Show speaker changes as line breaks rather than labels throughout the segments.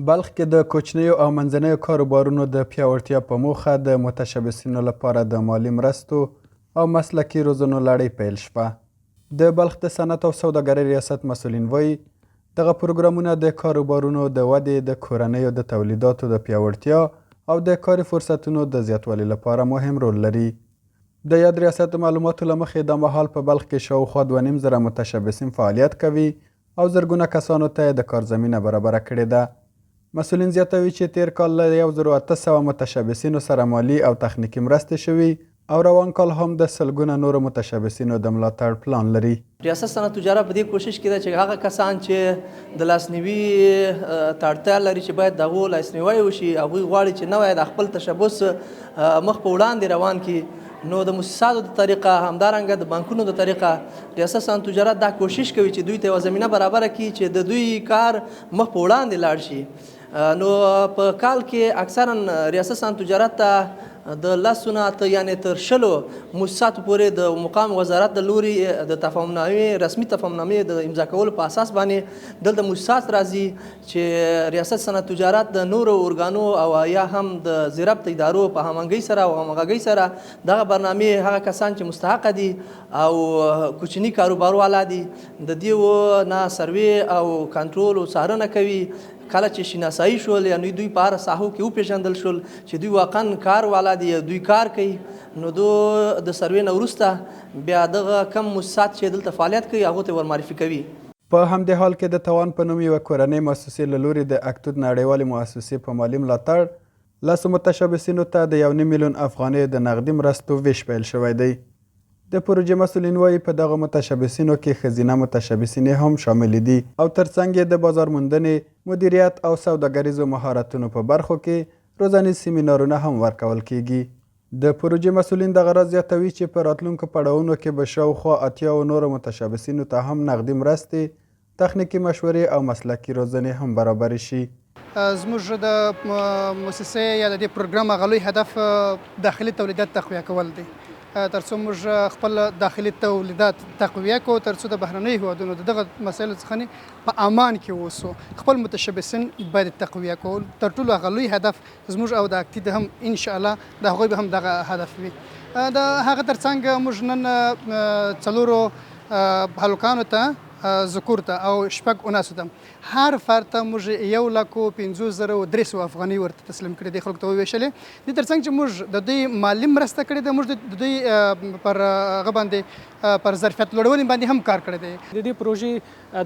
بلخ کې د کوچنیو او منځنیو کاروبارونو د پیاوړتیا په موخه د متشبثینو لپاره د مالي مرستو او مسلکي روزنو لړۍ پیل شوه. د بلخ د صنعت او سوداګرۍ ریاست مسؤلین وایي دغه پروګرامونه د کاروبارونو د ودې، د کورنیو د تولیداتو د پیاوړتیا او د کاري فرصتونو د زیاتوالي لپاره مهم رول لري. د یاد ریاست د معلوماتو له مخې دا مهال په بلخ کې شاوخوا 2.5 متشبثین فعالیت کوي او زرګونه کسانو ته د کار زمینه برابره کړې ده. مسؤلین زیاتوي چې تیر کال له 1800 متشبثینو سره مالي او تخنیکي مرستې شوي او روان کال هم د سلګونه نورو متشبثینو د ملاتړ پلان لري.
ریاست صنعت تجارت په دې کوشش کې ده چې هغه کسان چې د لاسنیوي ته اړتیا لري چې باید د هغو لاسنیوی وشي، هغوی غواړي چې نوی د خپل تشبث مخ په وړاندې روان کړي. نو د مؤسساتو د طریقه همدارنګه د بانکونو د طریقه ریاست صنعت تجارت دا کوشش کوي چې دوی ته یوه زمینه برابره کړي چې د دوی کار مخ په وړاندې لاړ شي. نو په کال کې اکثرا ریاست صنعت تجارت ته د 10 نه یعنې تر 20 مؤسساتو پورې د مقام وزارت د لوري د تفاهمنامې رسمي تفاهمنامې د امضا کولو په اساس باندې دلته مؤسسات راځي چې ریاست صنعت تجارت د نورو ارګانو او یا هم د زیربط ادارو په همغږۍ سره او همغږۍ سره دغه برنامې هغه کسان چې مستحق دي او کوچني کاروبار والا دي د دې نه سروې او کنټرول او څارنه کوي. کله چې شناسایی شول یعنی دوی په هر ساحو کې وپېژندل شول چې دوی واقعا کار والا دي، دوی کار کوي، نو د سروې نه وروسته بیا دغه کم مؤسسات چې دلته فعالیت کوي هغو ته ورمعرفي کوي.
په همدې حال کې د توان په نوم یوه کورنۍ مؤسسې له لوري د اکتود نړیوالې مؤسسې په مالي ملاتړ 10 متشبثینو ته د 1.5 میلیون افغانۍ د نغدي مرستو ویش پیل شوی دی. د پروژې مسؤلین وایي په دغه متشبثینو کې ښځینه متشبثینې هم شامل دي او ترڅنګ یې د بازار موندنې، مدیریت او سوداګریزو مهارتونو په برخو کې روزنیز سیمینارونه هم ورکول کیږي. د پروژې مسؤلین دغه راز زیاتوي چې په راتلونکو پړاوونو کې به شاوخوا 80 نورو متشبثینو ته هم نغدي مرستې، تخنیکي مشورې او مسلکي روزنې هم برابر شي.
زموږ د مؤسسې یا د دې پروګرام هغه لوی هدف داخلي تولیدات تقویه کول دی. ترڅو موږ خپل داخلي تولیدات تقویه کړو، ترڅو د بهرنیو هیوادونو دغه مسایلو څخه په امان کې اوسو. خپل متشبثین باید تقویه کول تر ټولو هغه لوی هدف زموږ او د اکتید هم ان شاء الله د هغوی به هم دغه هدف وي. د هغه ترڅنګ موږ نن 4 هلکانو ته، ذکور ته او 6 ته هر فرد ته موږ 1,50,300 افغانۍ ورته تسلیم کړي دي، خلکو ته وویشلې. دې ترڅنګ چې موږ د دوی مالي مرسته کړې ده، موږ د دوی پر هغه باندې پر ظرفیت لوړونې باندې هم کار کړی دی.
د دې پروژې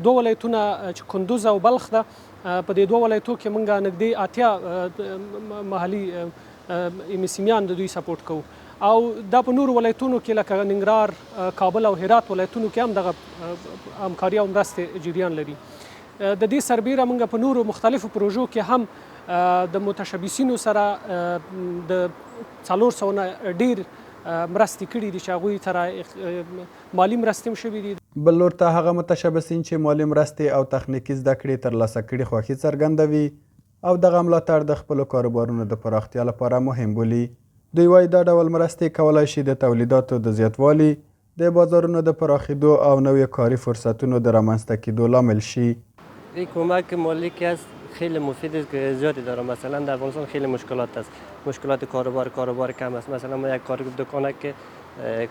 2 ولایتونه چې کندوز او بلخ ده، په دې 2 ولایتو کې موږ نږدې 80 محلي مسیمیان د دوی سپورټ کوو او دا په نورو ولایتونو کې لکه ننګرهار، کابل او هرات ولایتونو کې هم دغه همکاري او مرستې جریان لري. د دې سربیره موږ په نورو مختلفو پروژو کې هم د متشبثینو سره د 400 نه ډیر مرستې کړي دي چې هغوی سره مالي مرستې هم شوي دي.
بل لور ته هغه متشبثین چې مالي مرستې او تخنیکي زده کړې ترلاسه کړي خوښي څرګندوي او دغه ملاتړ د خپلو کاروبارونو د پراختیا لپاره مهم بولي. دوی وایي دا ډول مرستې کولی شي د تولیداتو د زیاتوالي، د بازارونو د پراخېدو او نویو کاري فرصتونو د رامنځته کېدو لامل شي.
این کمک مالی که است خیلی مفید است که زیادی داره. مثلا در افغانستان خیلی مشکلات است، مشکلات کاروبار کم است. مثلا ما یک دکانک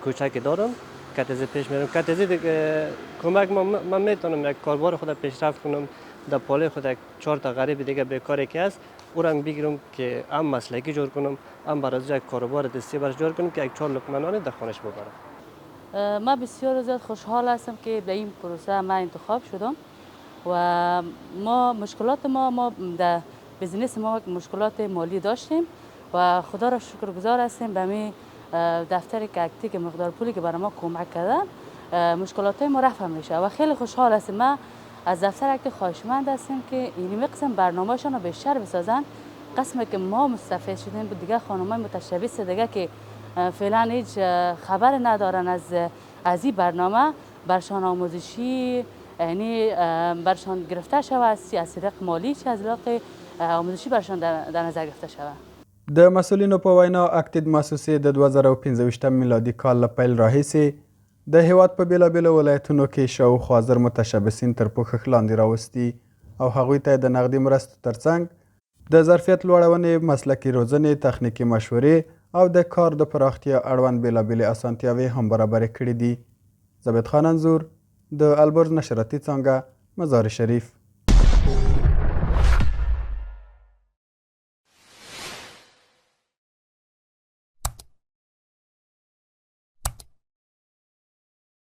کوچکی دارم، کتزی پیش میرم، کتزی کمک من میتونم یک کاروبار خود پیشرفت کنم، در پاله خود یک 4 تا غریب دیگه بیکاری که است او را بگیرم که هم مسلکی جور کنم، هم برای یک کاروبار دستی برش جور کنم که یک 4 لقمه نان در خانه‌اش ببرم.
ما بسیار زیاد خوشحال هستم که به این پروسه ما انتخاب شدم و مشکلات ما در بزنس ما مشکلات مالی داشتیم و خدا را شکرگزار هستیم به می دفتر کاکتی که مقدار پولی که برای ما کمک کردن مشکلات ما رفع میشه و خیلی خوشحال هستیم. ما از دفتر اکتی خواهشمند هستیم که این قسم برنامه‌شان رو بیشتر بسازن. قسمی که ما مستفید شدیم بود دیگه خانم‌های متشبث دیگه که فعلا هیچ خبر ندارن از این برنامه برشان آموزشی یعنی برشان گرفته شود، از طریق مالی چه از طریق آموزشی برشان در نظر گرفته شود.
د مسئولینو په وینا اکتید مؤسسې د 2015 میلادي کال له پیل راهیسې د هیواد په بیلابیلو ولایتونو کې شاوخوا 1000 متشبثین تر پوښښ لاندې راوستي او هغوی ته د نغدي مرستو ترڅنګ د ظرفیت لوړونې، مسلکي روزنې، تخنیکي مشورې او د کار د پراختیا اړوند بېلابېلې اسانتیاوې هم برابرې کړي دي. زبید خان انځور، د البرز نشراتي څانګه، مزار شریف.